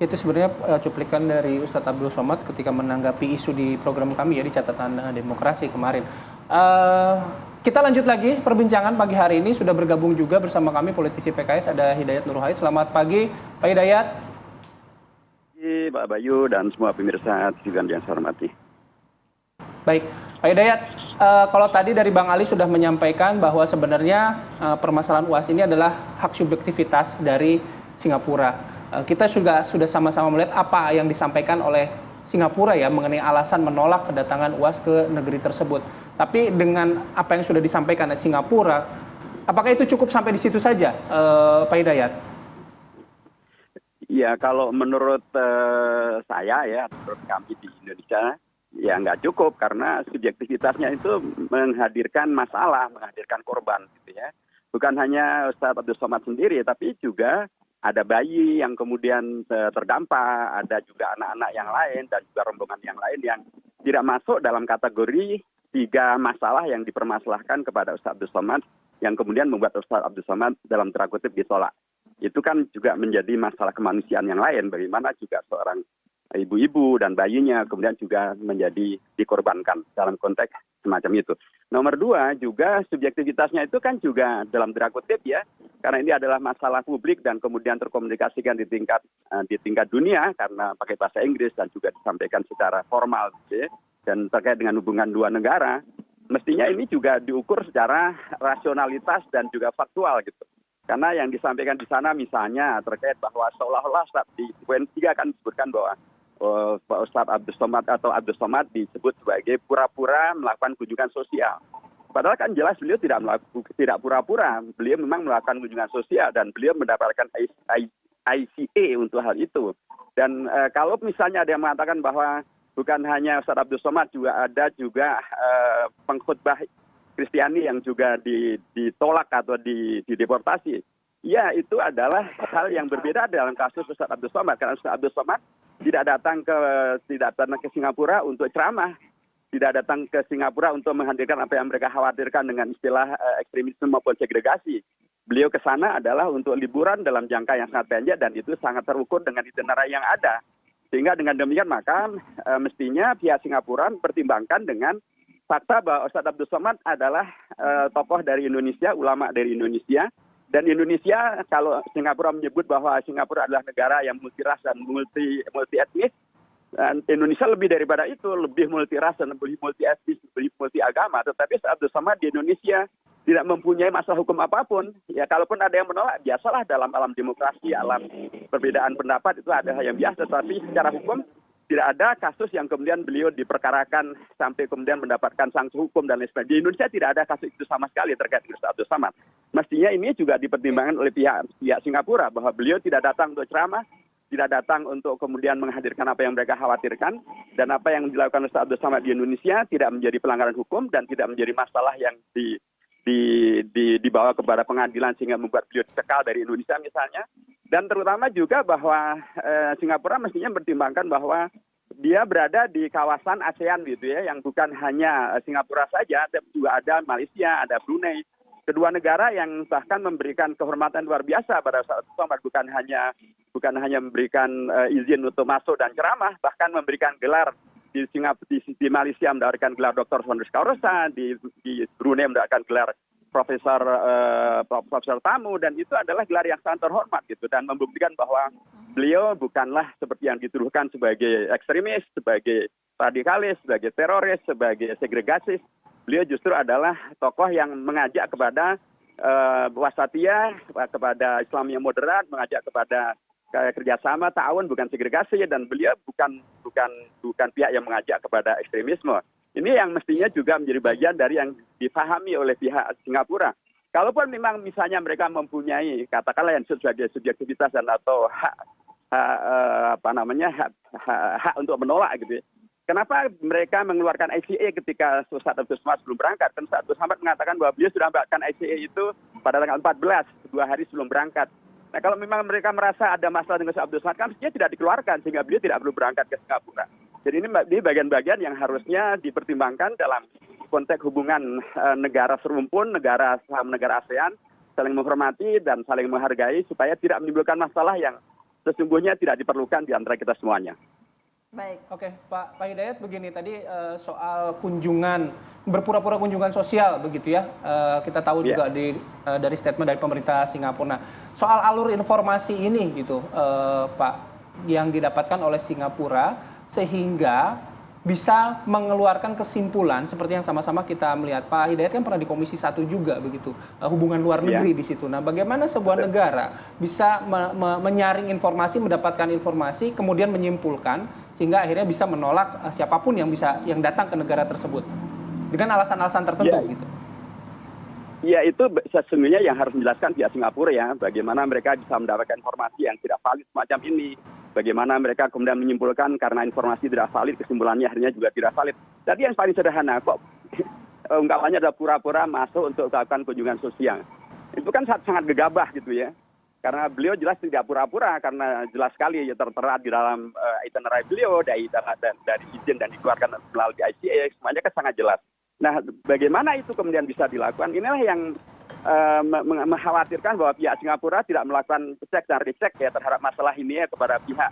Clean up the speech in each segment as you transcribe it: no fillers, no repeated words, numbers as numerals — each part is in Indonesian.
Itu sebenarnya cuplikan dari Ustadz Abdul Somad ketika menanggapi isu di program kami ya di catatan demokrasi kemarin. Eh, kita lanjut lagi perbincangan pagi hari ini. Sudah bergabung juga bersama kami politisi PKS ada Hidayat Nur Wahid. Selamat pagi Pak Hidayat. Pak Bayu dan semua pemirsa TV yang saya hormati. Baik, Pak Hidayat, kalau tadi dari Bang Ali sudah menyampaikan bahwa sebenarnya permasalahan UAS ini adalah hak subjektivitas dari Singapura. Kita juga sudah sama-sama melihat apa yang disampaikan oleh Singapura ya mengenai alasan menolak kedatangan UAS ke negeri tersebut. Tapi dengan apa yang sudah disampaikan oleh Singapura, apakah itu cukup sampai di situ saja, Pak Hidayat? Ya, kalau menurut saya ya, menurut kami di Indonesia, ya nggak cukup karena subjektivitasnya itu menghadirkan masalah, menghadirkan korban gitu ya. Bukan hanya Ustadz Abdul Somad sendiri, tapi juga ada bayi yang kemudian terdampak, ada juga anak-anak yang lain dan juga rombongan yang lain yang tidak masuk dalam kategori 3 masalah yang dipermasalahkan kepada Ustadz Abdul Somad yang kemudian membuat Ustadz Abdul Somad dalam tanda kutip ditolak. Itu kan juga menjadi masalah kemanusiaan yang lain, bagaimana juga seorang ibu-ibu dan bayinya kemudian juga menjadi dikorbankan dalam konteks semacam itu. Nomor 2 juga subjektivitasnya itu kan juga dalam tanda kutip ya, karena ini adalah masalah publik dan kemudian terkomunikasikan di tingkat dunia karena pakai bahasa Inggris dan juga disampaikan secara formal gitu ya, dan terkait dengan hubungan 2 negara, mestinya ini juga diukur secara rasionalitas dan juga faktual gitu. Karena yang disampaikan di sana misalnya terkait bahwa seolah-olah di poin 3 kan disebutkan bahwa Pak Ustadz Abdul Somad atau Abdul Somad disebut sebagai pura-pura melakukan kunjungan sosial. Padahal kan jelas beliau tidak pura-pura, beliau memang melakukan kunjungan sosial dan beliau mendapatkan ICA untuk hal itu. Dan kalau misalnya ada yang mengatakan bahwa bukan hanya Ustadz Abdul Somad, juga ada juga pengkhutbah Kristiani yang juga ditolak atau dideportasi. Ya, itu adalah hal yang berbeda dalam kasus Ustadz Abdul Somad. Karena Ustadz Abdul Somad tidak datang ke Singapura untuk ceramah, tidak datang ke Singapura untuk menghadirkan apa yang mereka khawatirkan dengan istilah ekstremisme maupun segregasi. Beliau ke sana adalah untuk liburan dalam jangka yang sangat pendek dan itu sangat terukur dengan itinerary yang ada. Sehingga dengan demikian maka mestinya pihak Singapura pertimbangkan dengan fakta bahwa Ustadz Abdul Somad adalah tokoh dari Indonesia, ulama dari Indonesia. Dan Indonesia, kalau Singapura menyebut bahwa Singapura adalah negara yang multiras dan multi etnis, dan Indonesia lebih daripada itu, lebih multiras dan lebih multi etnis, lebih multi agama. Tetapi Ustadz Abdul Somad di Indonesia tidak mempunyai masalah hukum apapun. Ya, kalaupun ada yang menolak, biasalah dalam alam demokrasi, alam perbedaan pendapat itu ada hal yang biasa. Tapi secara hukum tidak ada kasus yang kemudian beliau diperkarakan sampai kemudian mendapatkan sanksi hukum dan lain sebagainya. Di Indonesia tidak ada kasus itu sama sekali terkait dengan Ustadz Abdul Somad. Mestinya ini juga dipertimbangkan oleh pihak Singapura bahwa beliau tidak datang untuk ceramah, tidak datang untuk kemudian menghadirkan apa yang mereka khawatirkan, dan apa yang dilakukan Ustadz Abdul Somad di Indonesia tidak menjadi pelanggaran hukum dan tidak menjadi masalah yang dibawa kepada pengadilan sehingga membuat beliau dicekal dari Indonesia misalnya. Dan terutama juga bahwa Singapura mestinya mempertimbangkan bahwa dia berada di kawasan ASEAN gitu ya, yang bukan hanya Singapura saja, tapi juga ada Malaysia, ada Brunei. Kedua negara yang bahkan memberikan kehormatan luar biasa pada saat itu, bukan hanya memberikan izin untuk masuk dan ceramah, bahkan memberikan gelar di Malaysia mendapatkan gelar Dr. Honoris Causa, di Brunei mendapatkan gelar profesor tamu, dan itu adalah gelar yang sangat terhormat gitu, dan membuktikan bahwa beliau bukanlah seperti yang dituduhkan sebagai ekstremis, sebagai radikalis, sebagai teroris, sebagai segregasis. Beliau justru adalah tokoh yang mengajak kepada wasatiyah, kepada Islam yang moderat, mengajak kepada kerjasama, ta'awun, bukan segregasi, dan beliau bukan pihak yang mengajak kepada ekstremisme. Ini yang mestinya juga menjadi bagian dari yang dipahami oleh pihak Singapura. Kalaupun memang misalnya mereka mempunyai katakanlah yang sebagai subjektivitas dan atau hak untuk menolak gitu ya. Kenapa mereka mengeluarkan ICA ketika Ustadz Abdul Somad sebelum berangkat? Kan Ustadz Abdul Somad mengatakan bahwa beliau sudah mendapatkan ICA itu pada tanggal 14, 2 hari sebelum berangkat. Nah, kalau memang mereka merasa ada masalah dengan Ustadz Abdul Somad, kan mestinya tidak dikeluarkan sehingga beliau tidak perlu berangkat ke Singapura. Jadi ini bagian-bagian yang harusnya dipertimbangkan dalam konteks hubungan negara serumpun, negara ASEAN, saling menghormati dan saling menghargai supaya tidak menimbulkan masalah yang sesungguhnya tidak diperlukan di antara kita semuanya. Baik. Oke, Pak Hidayat, begini tadi soal kunjungan, berpura-pura kunjungan sosial begitu ya. Kita tahu juga dari statement dari pemerintah Singapura. Nah, soal alur informasi ini gitu, Pak, yang didapatkan oleh Singapura sehingga bisa mengeluarkan kesimpulan seperti yang sama-sama kita melihat. Pak Hidayat kan pernah di Komisi 1 juga begitu, hubungan luar negeri di situ. Nah, bagaimana sebuah negara bisa menyaring informasi, mendapatkan informasi, kemudian menyimpulkan sehingga akhirnya bisa menolak siapapun yang datang ke negara tersebut dengan alasan-alasan tertentu gitu. Ya, itu sesungguhnya yang harus menjelaskan pihak Singapura ya, bagaimana mereka bisa mendapatkan informasi yang tidak valid semacam ini. Bagaimana mereka kemudian menyimpulkan karena informasi tidak valid, kesimpulannya akhirnya juga tidak valid. Tadi yang paling sederhana, kok ungkapannya adalah pura-pura masuk untuk melakukan kunjungan sosial. Itu kan sangat gegabah gitu ya. Karena beliau jelas tidak pura-pura, karena jelas sekali ya tertera di dalam itinerary beliau, dari izin dan dikeluarkan melalui ICA, semuanya kan sangat jelas. Nah, bagaimana itu kemudian bisa dilakukan? Inilah yang mengkhawatirkan bahwa pihak Singapura tidak melakukan cek dan recheck ya terhadap masalah ini ya kepada pihak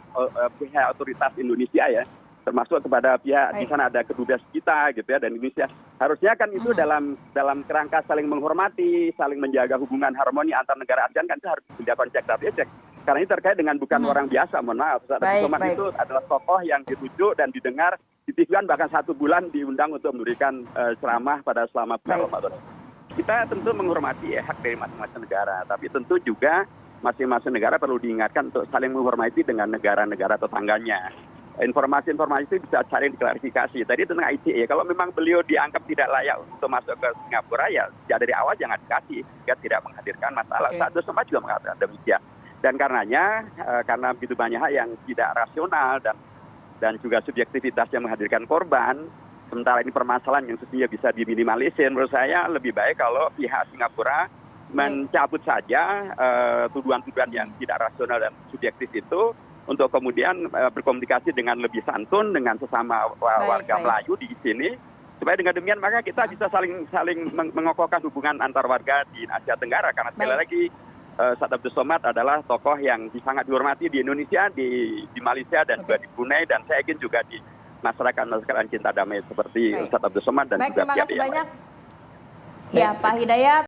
otoritas Indonesia ya, termasuk kepada pihak di sana ada kedubes kita gitu ya, dan Indonesia. Harusnya kan itu dalam kerangka saling menghormati, saling menjaga hubungan harmoni antar negara ASEAN, kan itu harus dilakukan cek dan recheck. Karena ini terkait dengan bukan orang biasa, mohon maaf. Ustaz Abdul Somad itu adalah tokoh yang dirujuk dan didengar di TV bahkan 1 bulan diundang untuk memberikan ceramah pada selama bulan Ramadan. Kita tentu menghormati hak dari masing-masing negara, tapi tentu juga masing-masing negara perlu diingatkan untuk saling menghormati dengan negara-negara tetangganya. Informasi-informasi itu bisa saling diklarifikasi. Tadi tentang ICA, kalau memang beliau dianggap tidak layak untuk masuk ke Singapura, ya dari awal jangan dikasih, jika tidak menghadirkan masalah. Ustaz Abdul Somad juga mengatakan demikian. Dan karenanya, karena begitu banyak hal yang tidak rasional dan juga subjektivitas yang menghadirkan korban, sementara ini permasalahan yang sesungguhnya bisa diminimalisir, menurut saya lebih baik kalau pihak Singapura mencabut saja tuduhan-tuduhan yang tidak rasional dan subjektif itu, untuk kemudian berkomunikasi dengan lebih santun dengan sesama warga Melayu di sini, supaya dengan demikian maka kita bisa saling mengokohkan hubungan antar warga di Asia Tenggara. Karena sekali lagi Ustaz Abdul Somad adalah tokoh yang sangat dihormati di Indonesia, di Malaysia, dan juga di Brunei, dan saya yakin juga di masyarakat cinta damai seperti Ustaz Abdul Somad dan juga terima kasih pihak yang banyak. lain. Ya, Pak Hidayat.